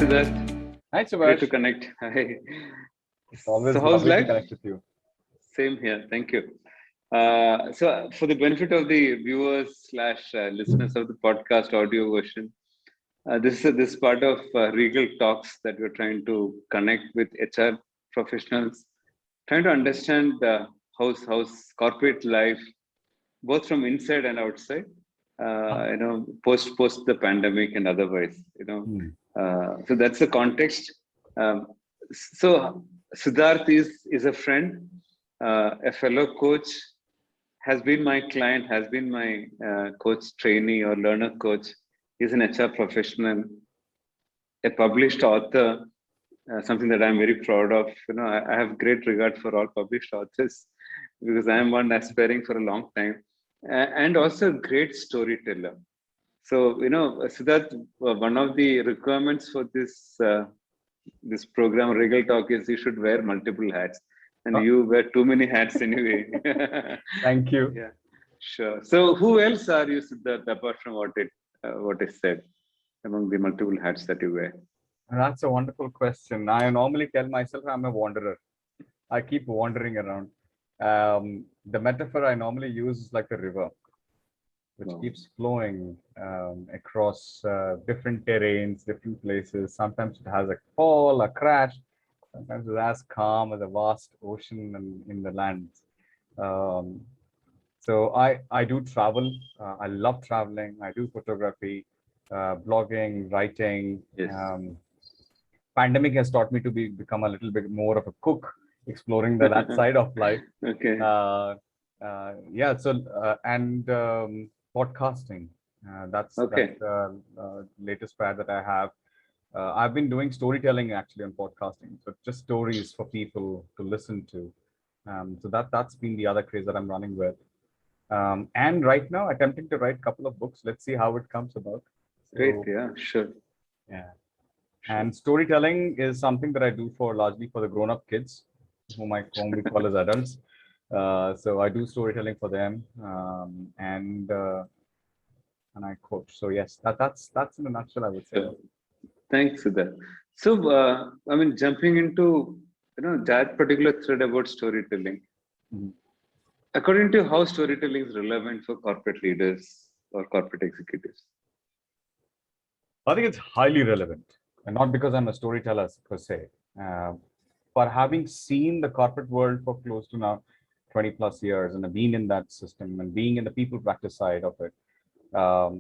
Sidharth. Hi, Great to Subhash. connect. Hi. It's always So, how's lovely to life? connect with you. Same here. Thank you. For the benefit of the viewers slash listeners of the podcast audio version, this is part of Regal Talks that we're trying to connect with HR professionals, trying to understand how's corporate life, both from inside and outside. Post the pandemic and otherwise. Hmm. So that's the context. Um, so Siddharth is a friend, a fellow coach, has been my client, has been my coach trainee or learner coach. He's an HR professional, a published author, something that I'm very proud of. I have great regard for all published authors because I am one aspiring for a long time, and also a great storyteller. So, Siddharth, one of the requirements for this program, Regal Talk, is you should wear multiple hats, and Uh, you wear too many hats anyway. Thank you. Yeah, sure. So, who else are you, Siddharth, apart from what is said among the multiple hats that you wear? That's a wonderful question. I normally tell myself I'm a wanderer. I keep wandering around. The metaphor I normally use is like a river, which Oh. keeps flowing across different terrains, different places. Sometimes it has a fall, a crash. Sometimes it's as calm as a vast ocean in the lands. Um, So I do travel. I love traveling. I do photography, blogging, writing. Yes. Pandemic has taught me to become a little bit more of a cook, exploring that side of life. Okay. Yeah. So and podcasting. That's Okay. the latest fad that I have. I've been doing storytelling actually on podcasting. So just stories for people to listen to. So that's been the other craze that I'm running with. And right now, attempting to write a couple of books. Let's see how it comes about. Great. So, Yeah. Sure. yeah. Sure. And storytelling is something that I do for largely for the grown-up kids, whom we call as adults. So I do storytelling for them, and I coach. So yes, that's in a nutshell, I would say. Sure. Thanks, Siddharth. So, jumping into that particular thread about storytelling. Mhm. According to you, how storytelling is relevant for corporate leaders or corporate executives? I think it's highly relevant, and not because I'm a storyteller per se, uh, but having seen the corporate world for close to now 20 plus years and being in that system and being in the people practice side of it, um,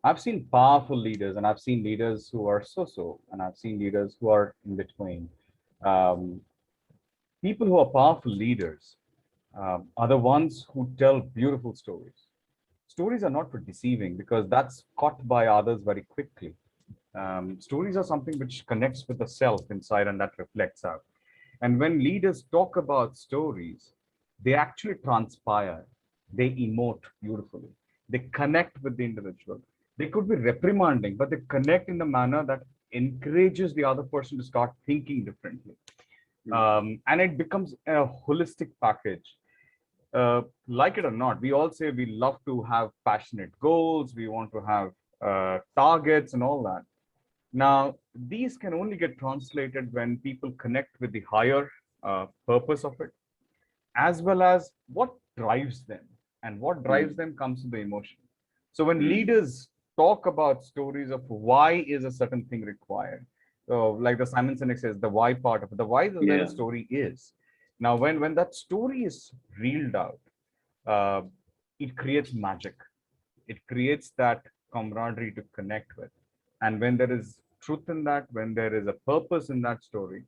I've seen powerful leaders and I've seen leaders who are so-so, and I've seen leaders who are in between. Um, People who are powerful leaders are the ones who tell beautiful stories. Stories are not for deceiving because that's caught by others very quickly. Stories are something which connects with the self inside and that reflects out. And when leaders talk about stories, they actually transpire, they emote beautifully, they connect with the individual. They could be reprimanding, but they connect in a manner that encourages the other person to start thinking differently. Mm. And it becomes a holistic package. Like it or not, we all say we love to have passionate goals, we want to have targets and all that. Now, these can only get translated when people connect with the higher purpose of it, as well as what drives them. And what drives Mm. them comes to the emotion. So when Mm. leaders talk about stories of why is a certain thing required, so like the Simon Sinek says, the why part of it, the why is where the Yeah. story is. Now, when that story is reeled out, uh, it creates magic. It creates that camaraderie to connect with. And when there is truth in that, when there is a purpose in that story,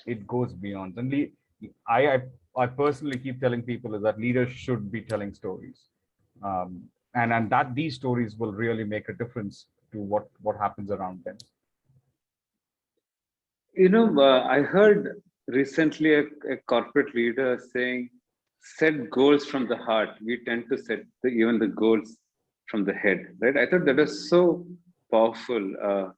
it goes beyond. And I personally keep telling people is that leaders should be telling stories, and that these stories will really make a difference to what happens around them. I heard recently a corporate leader saying, set goals from the heart. We tend to set even the goals from the head, right? I thought that was so powerful.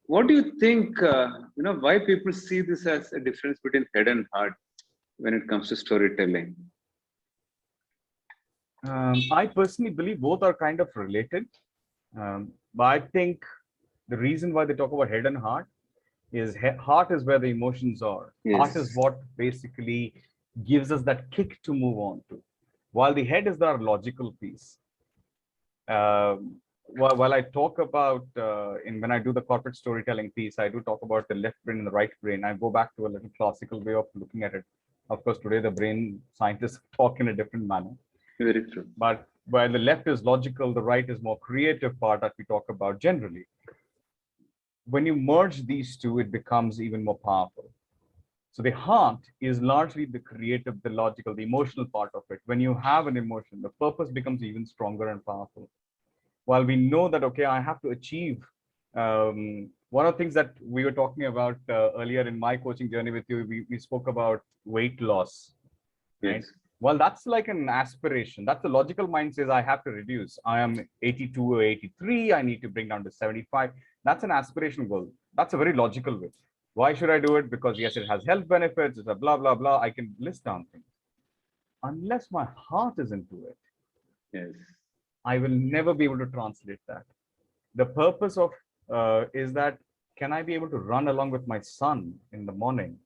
What do you think, why people see this as a difference between head and heart when it comes to storytelling? I personally believe both are kind of related, but I think the reason why they talk about head and heart is heart is where the emotions are. Heart is Yes. what basically gives us that kick to move on to, while the head is our logical piece. While I talk about when I do the corporate storytelling piece, I do talk about the left brain and the right brain. I go back to a little classical way of looking at it. Of course, today the brain scientists talk in a different manner. Very true. But while the left is logical, the right is more creative part that we talk about generally. When you merge these two, it becomes even more powerful. So the heart is largely the creative, the logical, the emotional part of it. When you have an emotion, the purpose becomes even stronger and powerful. While we know that, okay, I have to achieve, one of the things that we were talking about earlier in my coaching journey with you, we spoke about weight loss, right? Yes. Well, that's like an aspiration. That's the logical mind says I have to reduce. I am 82 or 83. I need to bring down to 75. That's an aspirational goal. That's a very logical way. Why should I do it? Because yes, it has health benefits. It's a blah, blah, blah. I can list down things. Unless my heart is into it, Yes. I will never be able to translate that. The purpose of is that can I be able to run along with my son in the morning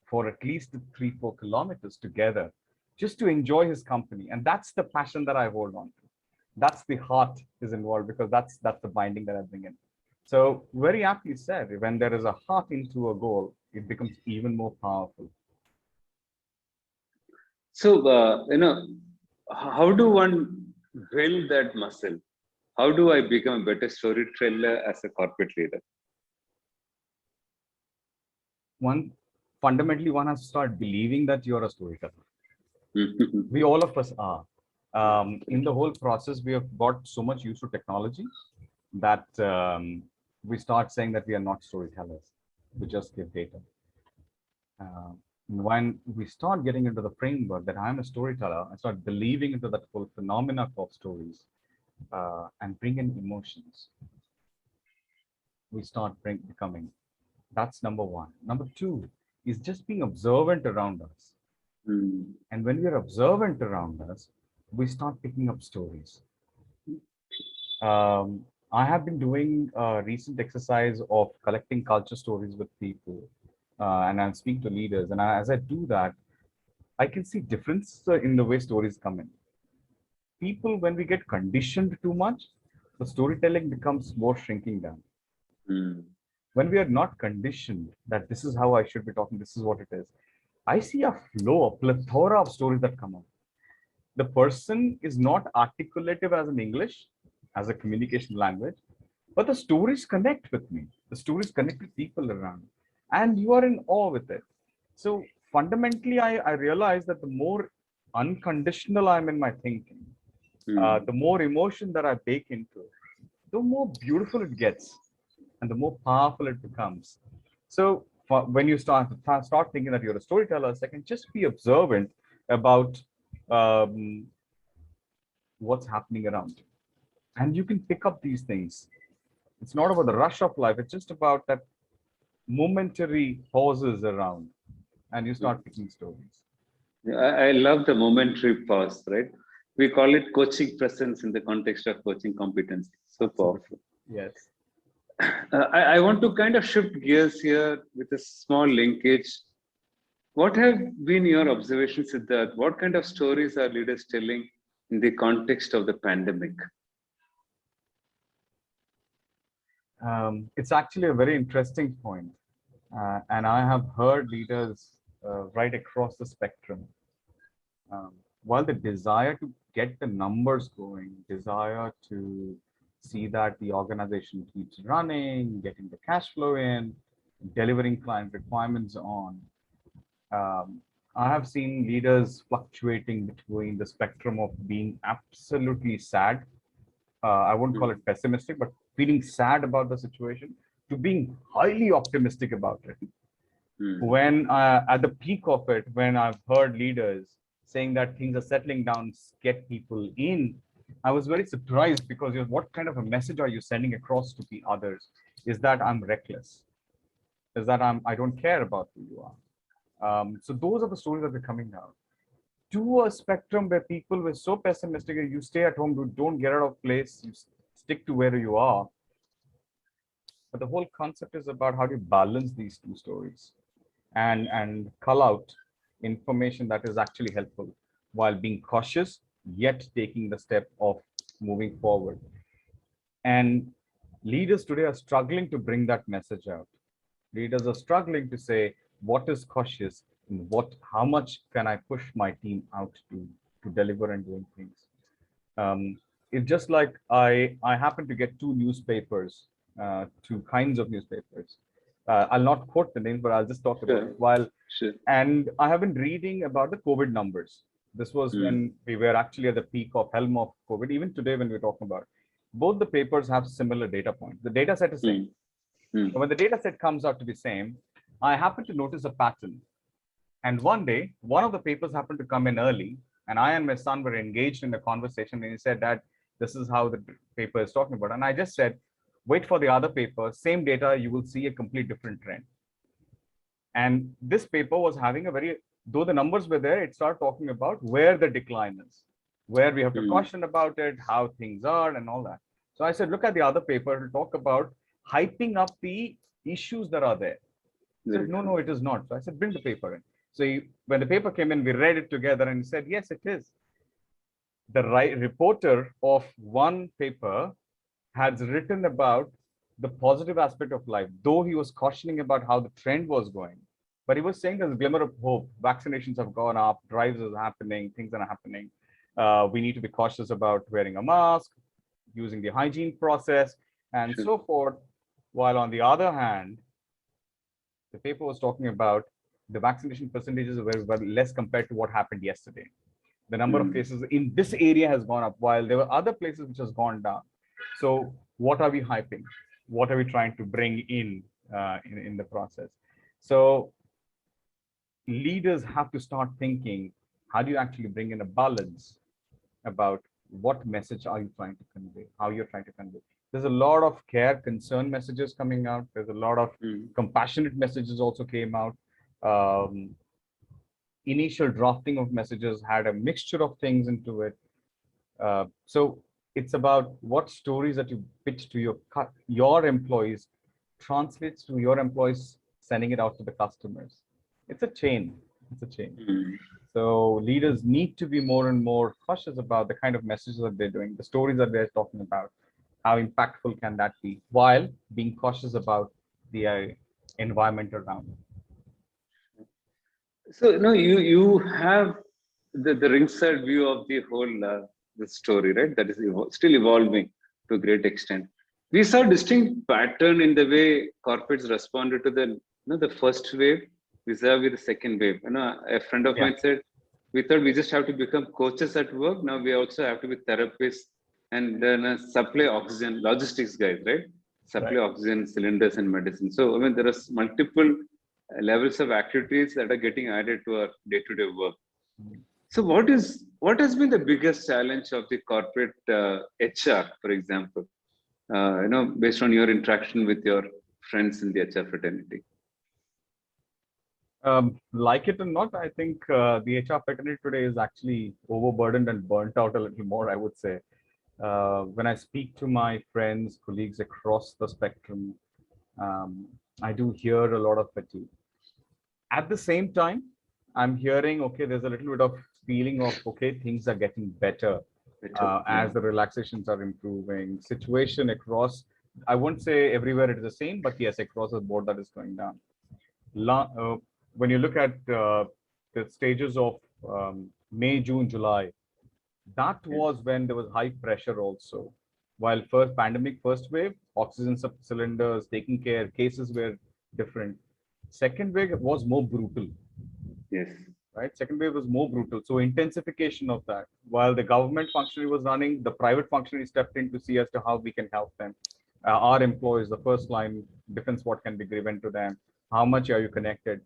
for at least 3-4 kilometers together just to enjoy his company? And that's the passion that I hold on to. That's the heart is involved, because that's the binding that I bring in. So very aptly said, when there is a heart into a goal, it becomes even more powerful. So, how do one build that muscle? How do I become a better storyteller as a corporate leader? One fundamentally, one has to start believing that you're a storyteller. We all of us are. In the whole process, we have got so much used to technology that we start saying that we are not storytellers. We just give data. When we start getting into the framework that I'm a storyteller, I start believing into that whole phenomena of stories and bring in emotions. We start becoming. That's number one. Number two is just being observant around us. And when we are observant around us, we start picking up stories. I have been doing a recent exercise of collecting culture stories with people, and I'm speaking to leaders. And as I do that, I can see difference in the way stories come in. People, when we get conditioned too much, the storytelling becomes more shrinking down. When we are not conditioned that this is how I should be talking, this is what it is, I see a flow, a plethora of stories that come up. The person is not articulative as in English, as a communication language, but the stories connect with me. The stories connect with people around, and you are in awe with it. So fundamentally, I realize that the more unconditional I'm in my thinking, the more emotion that I bake into it, the more beautiful it gets, and the more powerful it becomes. So when you start thinking that you're a storyteller, second, just be observant about what's happening around you, and you can pick up these things. It's not about the rush of life. It's just about that momentary pauses around, and you start picking stories. I love the momentary pause, right? We call it coaching presence in the context of coaching competency. So powerful. Yes. I want to kind of shift gears here with a small linkage. What have been your observations, Sidharth? What kind of stories are leaders telling in the context of the pandemic? It's actually a very interesting point. And I have heard leaders right across the spectrum. While the desire to get the numbers going, desire to see that the organization keeps running, getting the cash flow in, delivering client requirements on, I have seen leaders fluctuating between the spectrum of being absolutely sad. I wouldn't call it pessimistic, but feeling sad about the situation, to being highly optimistic about it. When at the peak of it, when I've heard leaders saying that things are settling down, get people in, I was very surprised, because what kind of a message are you sending across to the others? Is that I'm reckless? Is that I don't care about who you are? So those are the stories that are coming out. To a spectrum where people were so pessimistic, you stay at home, you don't get out of place, you stick to where you are. But the whole concept is about how do you balance these two stories and cull out information that is actually helpful while being cautious, yet taking the step of moving forward. And leaders today are struggling to bring that message out. Leaders are struggling to say what is cautious and how much can I push my team out to deliver and doing things. It's just like I happen to get two newspapers, two kinds of newspapers. I'll not quote the names, but I'll just talk about it. And I have been reading about the COVID numbers. This was when we were actually at the peak of helm of COVID. Even today, when we're talking about it, both the papers have similar data points. The data set is same. So when the data set comes out to be same, I happen to notice a pattern. And one day, one of the papers happened to come in early, and I and my son were engaged in a conversation, and he said that this is how the paper is talking about. And I just said, wait for the other paper, same data, you will see a complete different trend. And this paper was having a very, though the numbers were there, it started talking about where the decline is, where we have to caution about it, how things are and all that. So I said, look at the other paper to talk about hyping up the issues that are there. He said, no, it is not. So I said, bring the paper in. So when the paper came in, we read it together and he said, yes, it is. The reporter of one paper had written about the positive aspect of life, though he was cautioning about how the trend was going. But he was saying there's a glimmer of hope. Vaccinations have gone up, drives are happening, things are happening. We need to be cautious about wearing a mask, using the hygiene process, and so forth. While on the other hand, the paper was talking about the vaccination percentages were less compared to what happened yesterday. The number of cases in this area has gone up, while there were other places which has gone down. So what are we hyping? What are we trying to bring in the process? So leaders have to start thinking, how do you actually bring in a balance about what message are you trying to convey, how you're trying to convey. There's a lot of care, concern messages coming out. There's a lot of compassionate messages also came out. Initial drafting of messages had a mixture of things into it. So it's about what stories that you pitch to your employees translates to your employees sending it out to the customers. It's a chain. It's a chain. So leaders need to be more and more cautious about the kind of messages that they're doing, the stories that they're talking about, how impactful can that be, while being cautious about the environment around. So you have the ringside view of the whole the story, right? That is still evolving to a great extent. We saw distinct pattern in the way corporates responded to the first wave vis-a-vis the second wave. A friend of mine said, we thought we just have to become coaches at work. Now we also have to be therapists and then supply oxygen, logistics guys, right? Supply oxygen cylinders and medicine. So I mean, there are multiple levels of activities that are getting added to our day-to-day work. So what has been the biggest challenge of the corporate HR, for example? Based on your interaction with your friends in the HR fraternity. Like it or not, I think the HR fraternity today is actually overburdened and burnt out a little more, I would say. When I speak to my friends, colleagues across the spectrum, I do hear a lot of fatigue. At the same time, I'm hearing, okay, there's a little bit of feeling of, okay, things are getting better as the relaxations are improving. Situation across, I won't say everywhere it is the same, but yes, across the board that is going down. When you look at the stages of May, June, July, that was when there was high pressure also. While pandemic first wave, oxygen cylinders, taking care, cases were different. Second wave was more brutal. Yes. Right. Second wave was more brutal. So intensification of that. While the government functionary was running, the private functionary stepped in to see as to how we can help them. Our employees, the first line defense, what can be given to them? How much are you connected?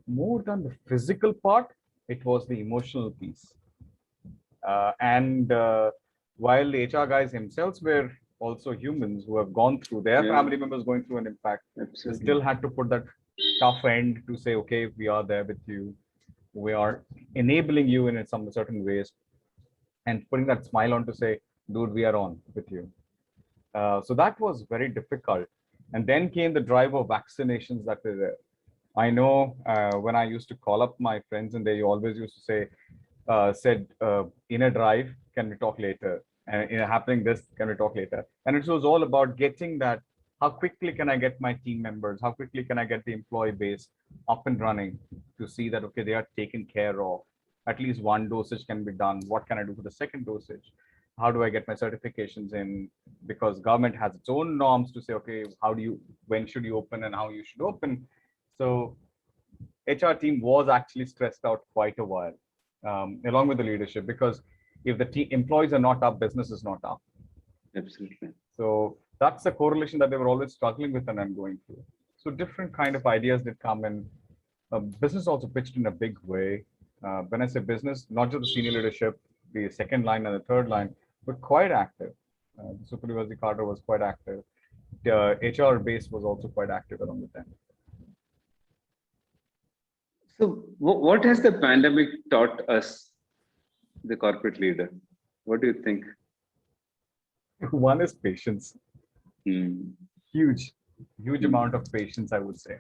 More than the physical part, it was the emotional piece. While the HR guys themselves were also humans who have gone through their family members going through an impact, they still had to put that tough end to say, okay, we are there with you. We are enabling you in some certain ways and putting that smile on to say, dude, we are on with you. So that was very difficult. And then came the drive of vaccinations that were there. I know when I used to call up my friends and they always used to say, in a drive, can we talk later? And in a happening this, can we talk later? And it was all about getting that. How quickly can I get my team members? How quickly can I get the employee base up and running to see that, okay, they are taken care of. At least one dosage can be done. What can I do for the second dosage? How do I get my certifications in? Because government has its own norms to say, okay, when should you open and how you should open? So HR team was actually stressed out quite a while, along with the leadership, because if the employees are not up, business is not up. Absolutely. So that's the correlation that they were always struggling with and I'm going through. So different kind of ideas did come in. Business also pitched in a big way. When I say business, not just the senior leadership, the second line and the third line, but quite active. The supervisory cadre was quite active. The HR base was also quite active along with them. So, what has the pandemic taught us, the corporate leader? What do you think? One is patience. Huge Hmm. amount of patience, I would say.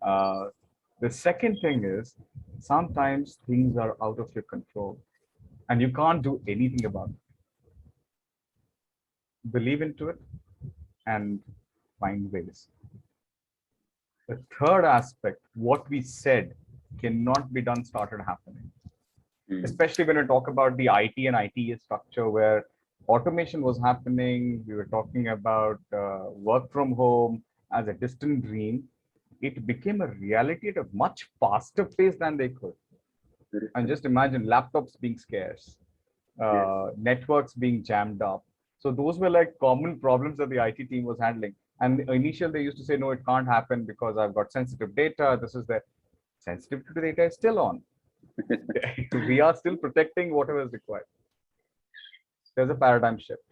The second thing is sometimes things are out of your control and you can't do anything about it. Believe into it and find ways. The third aspect, what we said cannot be done, started happening. Especially when we talk about the IT and ITES structure where automation was happening, we were talking about work from home as a distant dream. It became a reality at a much faster pace than they could. And just imagine laptops being scarce, networks being jammed up. So those were like common problems that the IT team was handling. And initially they used to say, no, it can't happen because I've got sensitive data. This is the sensitivity to data is still on. We are still protecting whatever is required. There's a paradigm shift.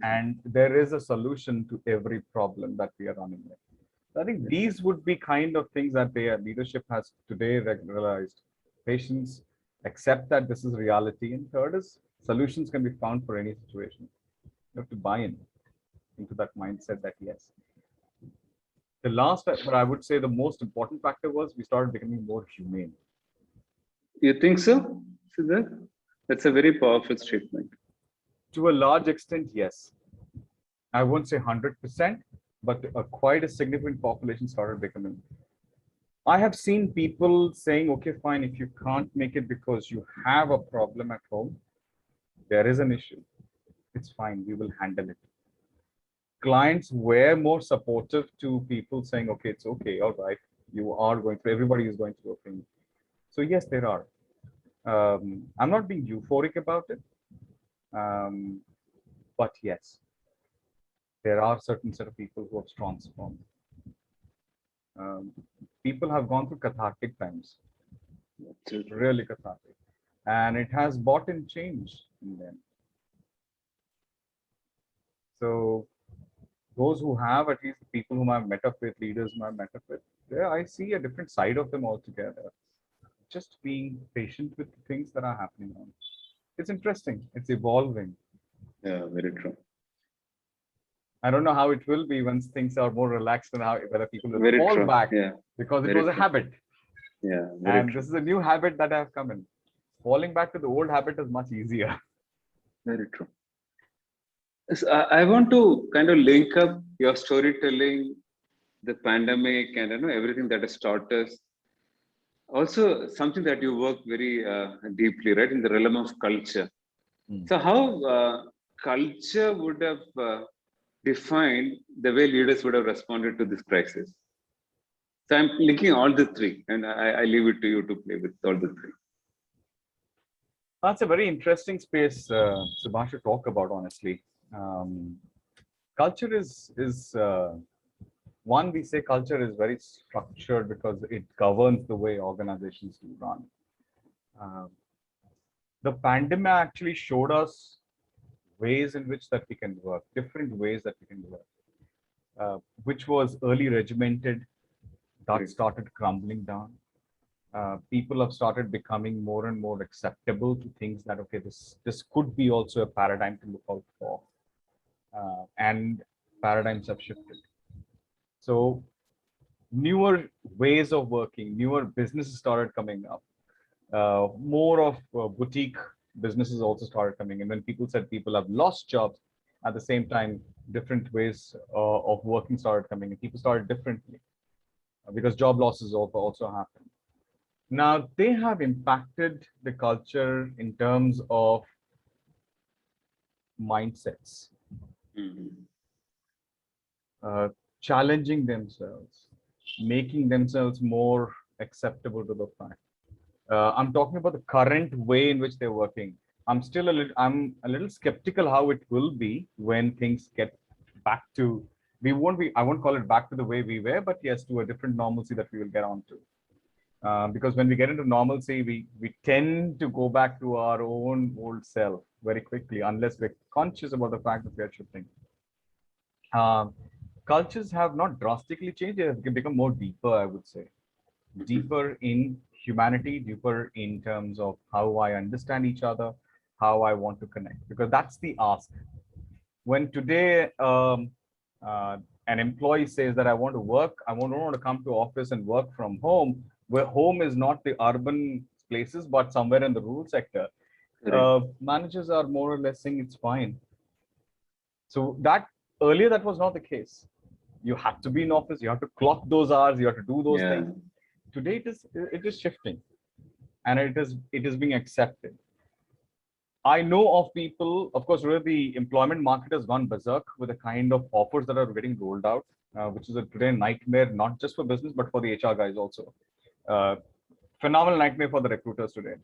And there is a solution to every problem that we are running with. So I think these would be kind of things that their leadership has today realized. Patience, accept that this is reality. And third is solutions can be found for any situation. You have to buy into that mindset that yes. The last, but I would say the most important factor was we started becoming more humane. You think so, Sidharth? That's a very powerful statement. To a large extent, yes. I won't say 100%, but quite a significant population started becoming. I have seen people saying, okay, fine, if you can't make it because you have a problem at home, there is an issue. It's fine, we will handle it. Clients were more supportive to people saying, okay, it's okay, all right, you are going through, everybody is going through a thing. So yes, there are. I'm not being euphoric about it, but yes, there are certain set of people who have transformed. People have gone through cathartic times, really cathartic, and it has brought in change in them. So those who have, at least the people whom I've met up with, leaders whom I've met up with, there I see a different side of them altogether. Just being patient with the things that are happening on. It's interesting. It's evolving. Yeah, very true. I don't know how it will be once things are more relaxed and how whether people will Very fall true. back Yeah. because it Very was a true. habit. Yeah, very And true. this is a new habit that I have come in. Falling back to the old habit is much easier. Very true. So I want to kind of link up your storytelling, the pandemic, and everything that has taught us. Also, something that you work very deeply, right, in the realm of culture. So, how culture would have defined the way leaders would have responded to this crisis? So, I'm linking all the three, and I leave it to you to play with all the three. That's a very interesting space, Subhash, to talk about, honestly. Culture is one, we say culture is very structured because it governs the way organizations do run. The pandemic actually showed us ways in which that we can work, different ways that we can work, which was early regimented, that started crumbling down. People have started becoming more and more acceptable to things that, okay, this could be also a paradigm to look out for. And paradigms have shifted. So newer ways of working, newer businesses started coming up. More of boutique businesses also started coming in. When people said people have lost jobs, at the same time, different ways of working started coming in. People started differently because job losses also happened. Now, they have impacted the culture in terms of mindsets, Mhm. challenging themselves, making themselves more acceptable to the fact. I'm talking about the current way in which they're working. I'm a little skeptical how it will be when things get back to, I won't call it back to the way we were, but yes, to a different normalcy that we will get onto. Because when we get into normalcy, we tend to go back to our own old self very quickly, unless we're conscious about the fact that we are shifting. Um, Cultures have not drastically changed; they have become more deeper, I would say, deeper in humanity, deeper in terms of how I understand each other, how I want to connect. Because that's the ask. When today an employee says that I want to work, don't want to come to office and work from home, where home is not the urban places, but somewhere in the rural sector, Correct. managers are more or less saying it's fine. So that earlier that was not the case. You have to be in office, you have to clock those hours, you have to do those Yeah. things. Today it is shifting, and it is being accepted. I know of people, of course, where the employment market has gone berserk with the kind of offers that are getting rolled out, which is a today nightmare, not just for business, but for the HR guys also. Uh, Phenomenal nightmare for the recruiters today.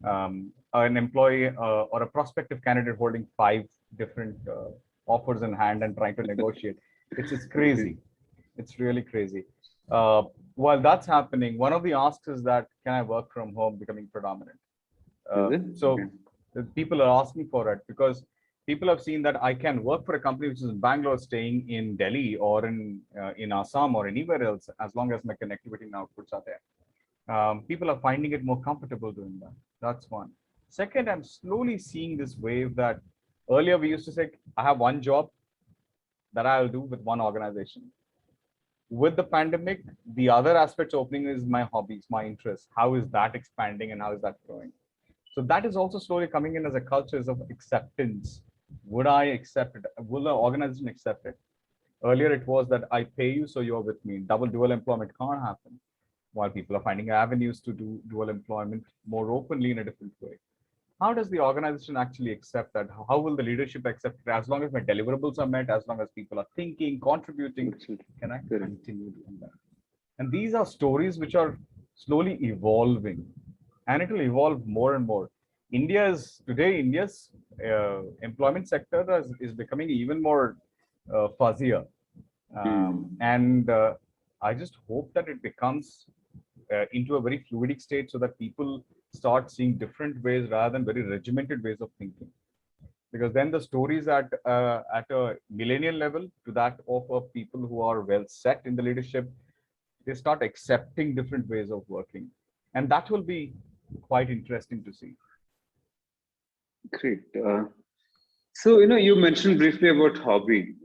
An employee or a prospective candidate holding 5 different offers in hand and trying to negotiate. It's crazy. It's really crazy. Uh, while that's happening, one of the asks is that, can I work from home becoming predominant? Is it? So Okay. people are asking for it because people have seen that I can work for a company which is in Bangalore, staying in Delhi or in Assam or anywhere else, as long as my connectivity and outputs are there. People are finding it more comfortable doing that. That's one. Second, I'm slowly seeing this wave that earlier we used to say, I have one job that I'll do with one organization. With the pandemic, the other aspects opening is my hobbies, my interests. How is that expanding and how is that growing? So that is also slowly coming in as a culture of acceptance. Would I accept it? Will the organization accept it? Earlier, it was that I pay you, so you're with me. Dual employment can't happen. While people are finding avenues to do dual employment more openly in a different way. How does the organization actually accept that? How will the leadership accept it? As long as my deliverables are met, as long as people are thinking, contributing, Absolutely. can I Correct. continue doing that? And these are stories which are slowly evolving, and it will evolve more and more. India's employment sector is becoming even more fuzzier, and I just hope that it becomes into a very fluidic state so that people start seeing different ways rather than very regimented ways of thinking. Because then the stories at a millennial level to that of people who are well set in the leadership, they start accepting different ways of working, and that will be quite interesting to see. Great. So, you mentioned briefly about hobby,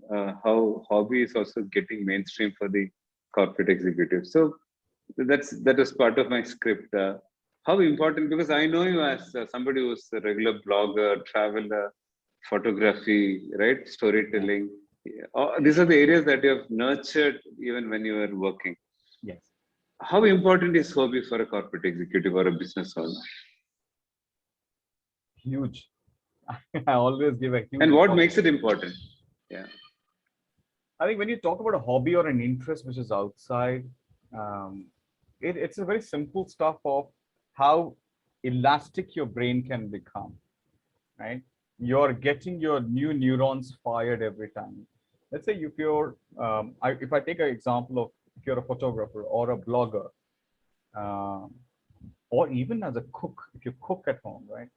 how hobby is also getting mainstream for the corporate executive. So that was part of my script. How important? Because I know you as somebody who's a regular blogger, traveler, photography, right? Yeah. Storytelling. Yeah. These are the areas that you have nurtured even when you were working. Yes. How important is hobby for a corporate executive or a business owner? Huge. I always give a huge And what importance. makes it important? Yeah. I think when you talk about a hobby or an interest which is outside, um, it's a very simple stuff of how elastic your brain can become, right? You're getting your new neurons fired every time. Let's say if I take an example of if you're a photographer or a blogger, um, or even as a cook, if you cook at home, right?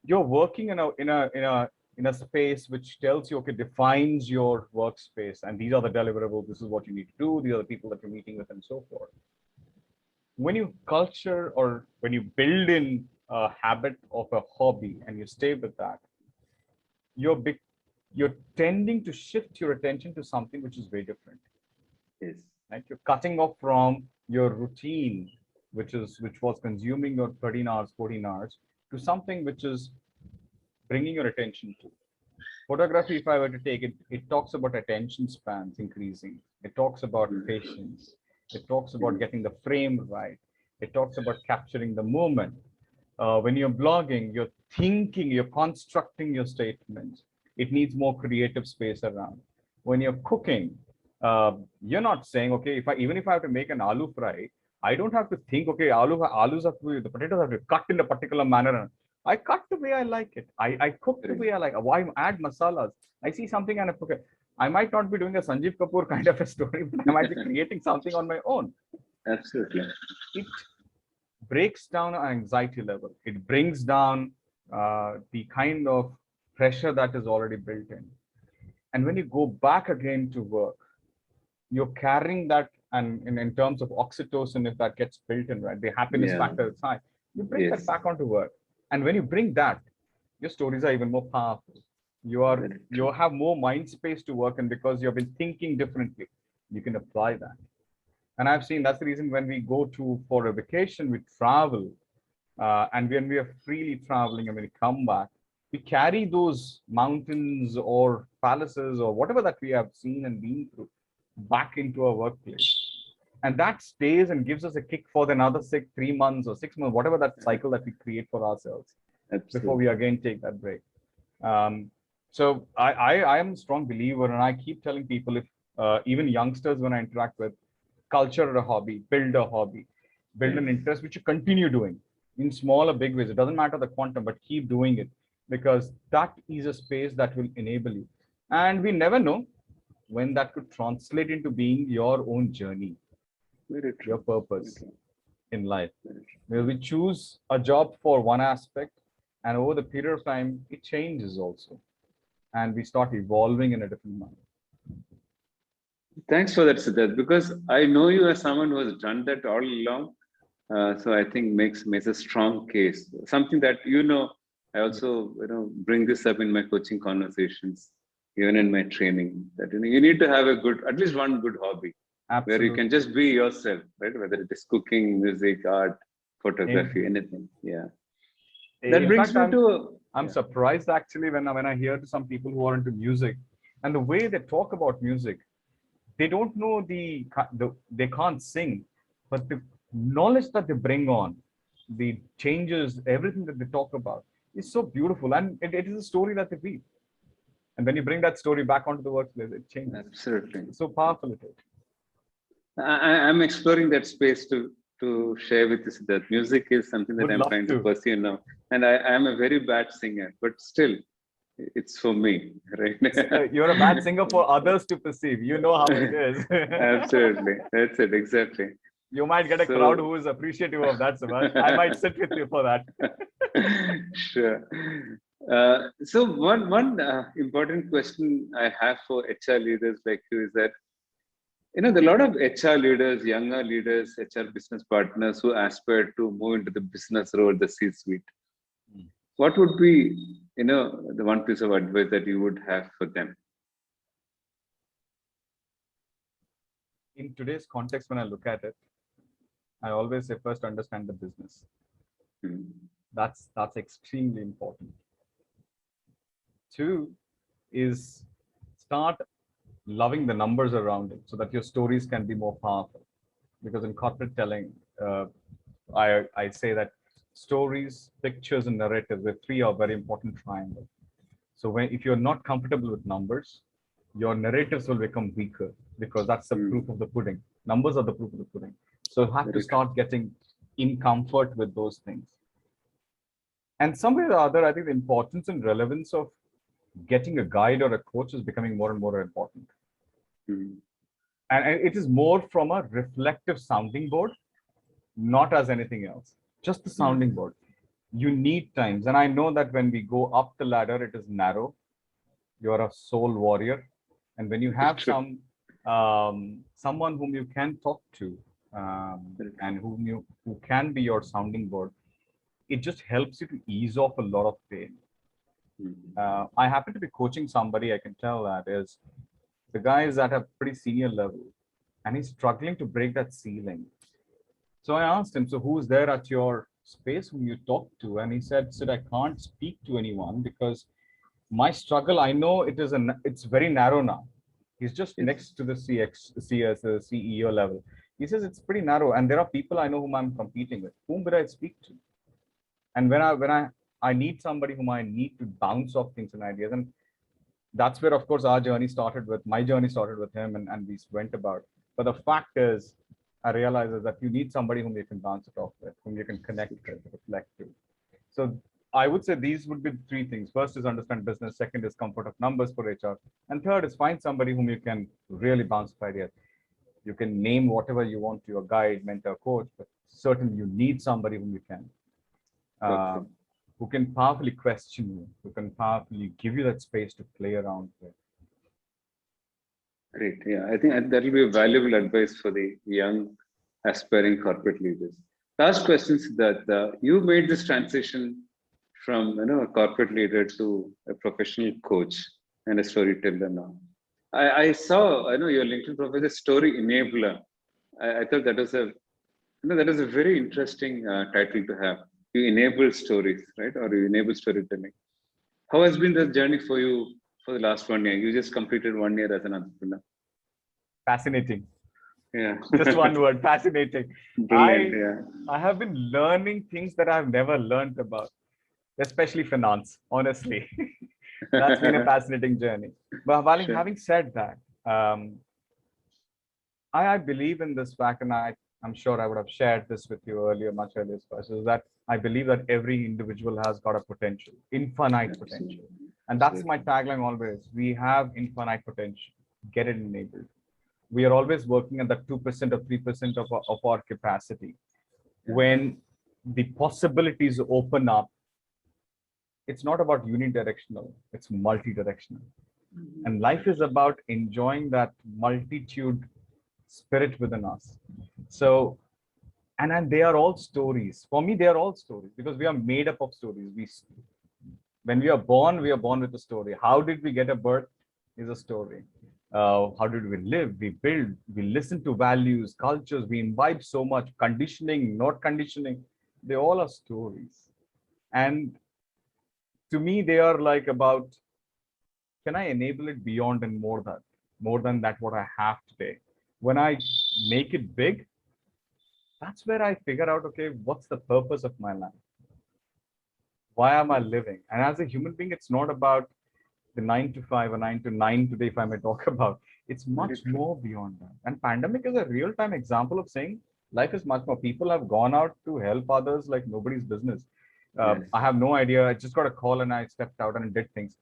You're working in a space which tells you, okay, defines your workspace, and these are the deliverables, this is what you need to do, these are the people that you're meeting with, and so forth. When you culture or when you build in a habit of a hobby and you stay with that, you're big you're tending to shift your attention to something which is very different. Yes. Right? You're cutting off from your routine, which was consuming your 13 hours, 14 hours, to something which is bringing your attention to. Photography, if I were to take it, it talks about attention spans increasing. It talks about patience. It talks about getting the frame right. It talks about capturing the moment. When you're blogging, you're thinking, you're constructing your statements. It needs more creative space around. When you're cooking, you're not saying, okay, even if I have to make an aloo fry, I don't have to think, okay, alus have to, the potatoes have to cut in a particular manner. I cut the way I like it. I cook the way I like it. Why add masalas? I see something and I cook it. I might not be doing a Sanjeev Kapoor kind of a story, but I might be creating something on my own. Absolutely. It breaks down our anxiety level. It brings down the kind of pressure that is already built in. And when you go back again to work, you're carrying that, and in terms of oxytocin, if that gets built in, right, the happiness factor is high, you bring that back onto work. And when you bring that, your stories are even more powerful. You have more mind space to work in because you've been thinking differently. You can apply that. And I've seen that's the reason when we go for a vacation, we travel, and when we are freely traveling and when we come back, we carry those mountains or palaces or whatever that we have seen and been through back into our workplace. And that stays and gives us a kick for another 3 months or 6 months, whatever that cycle that we create for ourselves. Absolutely. Before we again take that break. So I am a strong believer, and I keep telling people, if even youngsters, when I interact with, culture a hobby, build an interest, which you continue doing in small or big ways. It doesn't matter the quantum, but keep doing it, because that is a space that will enable you. And we never know when that could translate into being your own journey, your purpose in life. Where we choose a job for one aspect, and over the period of time, it changes also. And we start evolving in a different manner. Thanks for that, Sidharth, because I know you as someone who has done that all along. So I think makes a strong case. Something that, I also, bring this up in my coaching conversations, even in my training, that, you need to have at least one good hobby. Absolutely. Where you can just be yourself, right? Whether it is cooking, music, art, photography, anything. Yeah. That brings me to... I'm surprised actually when I hear to some people who are into music, and the way they talk about music, they don't know they can't sing, but the knowledge that they bring on, the changes, everything that they talk about is so beautiful, and it is a story that they read. And when you bring that story back onto the workplace, it changes. Absolutely. It's so powerful it is. I'm exploring that space to share with you that music is something that I'm trying to pursue now. And I am a very bad singer, but still, it's for me, right? You're a bad singer for others to perceive. You know how it is. Absolutely. That's it. Exactly. You might get a crowd who is appreciative of that, Subhash. I might sit with you for that. Sure. So one important question I have for HR leaders like you is that, there are a lot of HR leaders, younger leaders, HR business partners who aspire to move into the business role, the C-suite. What would be, the one piece of advice that you would have for them? In today's context, when I look at it, I always say first understand the business. That's extremely important. 2 is start loving the numbers around it so that your stories can be more powerful. Because in corporate telling, I say that stories, pictures, and narratives, the 3 are very important triangles. So if you're not comfortable with numbers, your narratives will become weaker, because that's the proof of the pudding. Numbers are the proof of the pudding. So you have to start getting in comfort with those things. And some way or other, I think the importance and relevance of getting a guide or a coach is becoming more and more important. And it is more from a reflective sounding board, not as anything else, just the sounding board. You need times. And I know that when we go up the ladder, it is narrow. You're a soul warrior. And when you have someone whom you can talk to, and who can be your sounding board, it just helps you to ease off a lot of pain. I happen to be coaching somebody, I can tell that is the guy is at a pretty senior level and he's struggling to break that ceiling. So I asked him, so who's there at your space whom you talk to? And he said, Sid, I can't speak to anyone because my struggle, I know it's very narrow now. He's just Yes. next to the CS, the CEO level. He says it's pretty narrow, and there are people I know whom I'm competing with. Whom would I speak to? And when I need somebody whom I need to bounce off things and ideas, and that's where, of course, our journey started with. My journey started with him, and we went about. But the fact is, I realize is that you need somebody whom you can bounce it off with, whom you can connect with, reflect to. So I would say these would be the three things. First is understand business. Second is comfort of numbers for HR. And third is find somebody whom you can really bounce off ideas. You can name whatever you want to your guide, mentor, coach, but certainly you need somebody whom you can, who can powerfully question you, who can powerfully give you that space to play around with. Great. Yeah, I think that will be a valuable advice for the young aspiring corporate leaders. Last question is that you made this transition from a corporate leader to a professional coach and a storyteller now. I saw your LinkedIn profile is story enabler. I thought that was a very interesting title to have. You enable stories, right? Or you enable storytelling. How has been the journey for you for the last 1 year? You just completed 1 year as an entrepreneur. Fascinating. Yeah. Just one word, fascinating. Brilliant. Yeah. I have been learning things that I've never learned about, especially finance, honestly. That's been a fascinating journey. But Sure. having said that, I believe in this fact, and I'm sure I would have shared this with you earlier, much earlier, is that I believe that every individual has got a potential, infinite potential. And that's my tagline always. We have infinite potential. Get it enabled. We are always working at that 2% or 3% of our capacity. When the possibilities open up, it's not about unidirectional, it's multi-directional. And life is about enjoying that multitude spirit within us. So, and they are all stories. For me, they are all stories because we are made up of stories. When we are born with a story. How did we get a birth is a story. How did we live? We build, we listen to values, cultures, we imbibe so much, conditioning, not conditioning. They all are stories. And to me, they are like about, can I enable it beyond and more than that what I have today? When I make it big, that's where I figure out, okay, what's the purpose of my life? Why am I living? And as a human being, it's not about the 9 to 5 or 9 to 9 today, if I may talk about. It's much more beyond that. And pandemic is a real-time example of saying life is much more. People have gone out to help others like nobody's business. I have no idea. I just got a call and I stepped out and did things.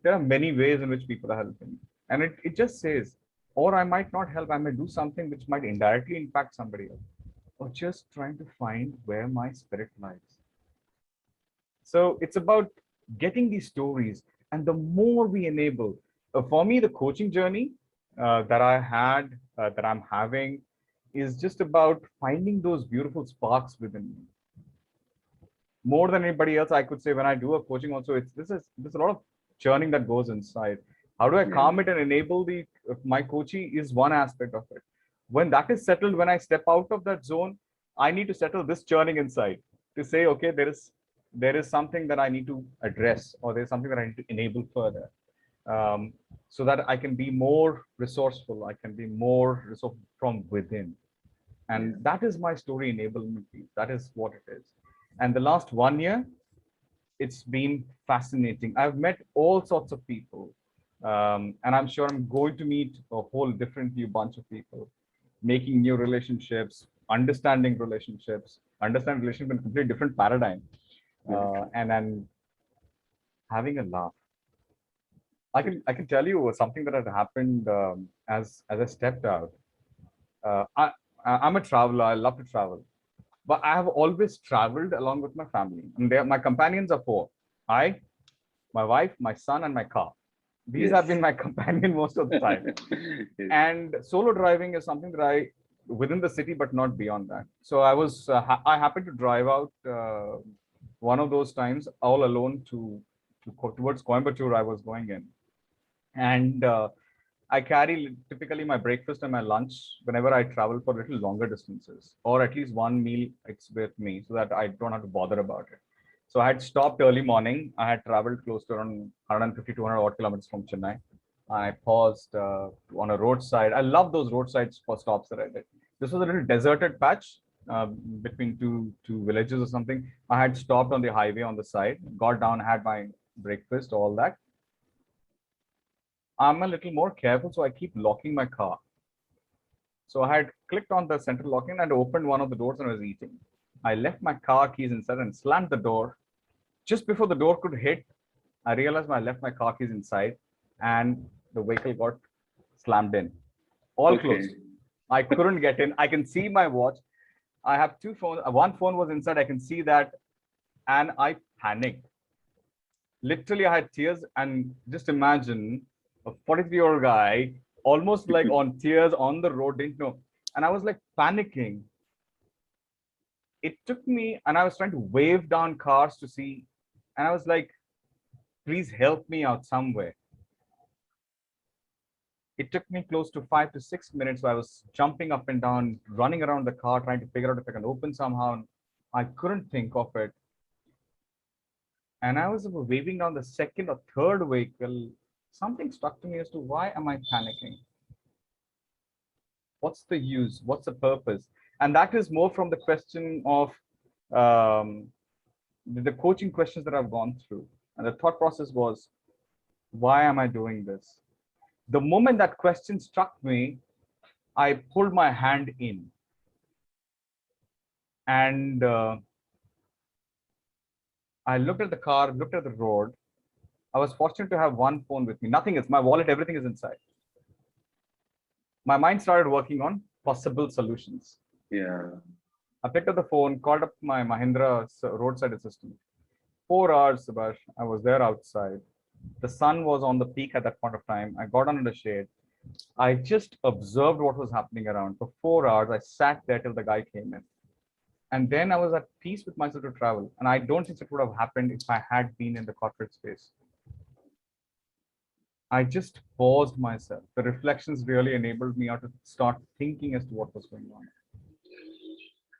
There are many ways in which people are helping. And it just says, or I might not help, I may do something which might indirectly impact somebody else. Or just trying to find where my spirit lies. So it's about getting these stories. And the more we enable, for me, the coaching journey that I had, that I'm having, is just about finding those beautiful sparks within me. More than anybody else, I could say when I do a coaching also, there's a lot of churning that goes inside. How do I calm it and enable my coaching is one aspect of it. When that is settled, when I step out of that zone, I need to settle this churning inside to say, okay, there is something that I need to address, or there's something that I need to enable further, so that I can be more resourceful. I can be more resourceful from within. And that is my story enablement piece. That is what it is. And the last 1 year, it's been fascinating. I've met all sorts of people. And I'm sure I'm going to meet a whole different new bunch of people, making new relationships, understanding relationships in a completely different paradigm. And then having a laugh. I can tell you something that had happened as I stepped out. I'm a traveler. I love to travel, but I have always traveled along with my family. And my companions are four: I, my wife, my son, and my car. These have been my companion most of the time. And solo driving is something that within the city, but not beyond that. So I happened to drive out one of those times all alone to towards Coimbatore I was going in. And I carry typically my breakfast and my lunch whenever I travel for little longer distances, or at least one meal it's with me so that I don't have to bother about it. So I had stopped early morning. I had traveled close to around 150, 200 odd kilometers from Chennai. I paused on a roadside. I love those roadside stops that I did. This was a little deserted patch between two villages or something. I had stopped on the highway on the side, got down, had my breakfast, all that. I'm a little more careful, so I keep locking my car. So I had clicked on the central locking and opened one of the doors and I was eating. I left my car keys inside and slammed the door. Just before the door could hit, I realized I left my car keys inside and the vehicle got slammed in. All closed. I couldn't get in. I can see my watch. I have two phones. One phone was inside. I can see that. And I panicked. Literally, I had tears. And just imagine a 43-year-old guy, almost like on tears on the road, didn't know. And I was like panicking. It took me, and I was trying to wave down cars to see. And I was like, please help me out somewhere. It took me close to 5 to 6 minutes. I was jumping up and down, running around the car, trying to figure out if I can open somehow. I couldn't think of it. And I was waving down the second or third vehicle. Something struck to me as to why am I panicking? What's the use? What's the purpose? And that is more from the question of the coaching questions that I've gone through. And the thought process was, why am I doing this? The moment that question struck me, I pulled my hand in. And I looked at the car, looked at the road. I was fortunate to have one phone with me. Nothing else. My wallet, everything is inside. My mind started working on possible solutions. Yeah. I picked up the phone, called up my Mahindra roadside assistant. 4 hours, Subhash, I was there outside. The sun was on the peak at that point of time. I got under the shade. I just observed what was happening around. For 4 hours, I sat there till the guy came in. And then I was at peace with myself to travel. And I don't think it would have happened if I had been in the corporate space. I just paused myself. The reflections really enabled me to start thinking as to what was going on.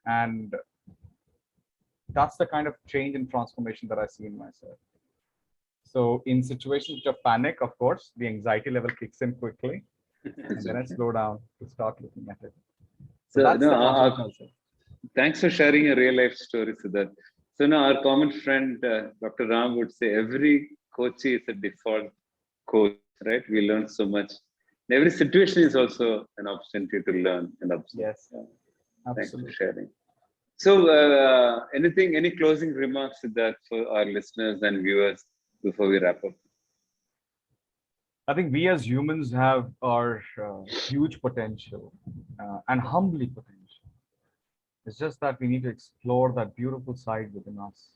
And that's the kind of change and transformation that I see in myself. So in situations of panic, of course, the anxiety level kicks in quickly. And then I slow down to start looking at it. So that's the transformation. Thanks for sharing a real life story, Sidharth. So now our common friend, Dr. Ram would say, every coachee is a default coach, right? We learn so much. Every situation is also an opportunity to learn and observe. Yes, thanks for sharing. So any closing remarks, Sidharth, for our listeners and viewers before we wrap up? I think we as humans have our huge potential and humbly potential. It's just that we need to explore that beautiful side within us.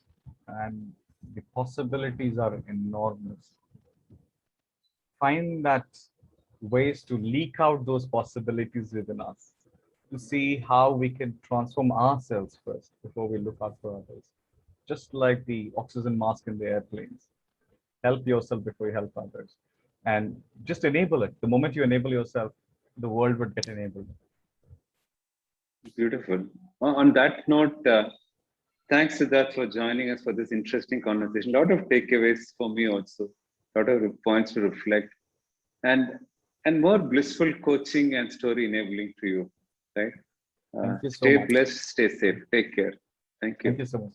And the possibilities are enormous. Find that ways to leak out those possibilities within us, to see how we can transform ourselves first before we look out for others. Just like the oxygen mask in the airplanes. Help yourself before you help others. And just enable it. The moment you enable yourself, the world would get enabled. Beautiful. On that note, thanks, Sidharth, for joining us for this interesting conversation. A lot of takeaways for me also. A lot of points to reflect. And more blissful coaching and story enabling to you, right? Thank you so stay much. blessed, stay safe. Take care. Thank you. Thank you so much.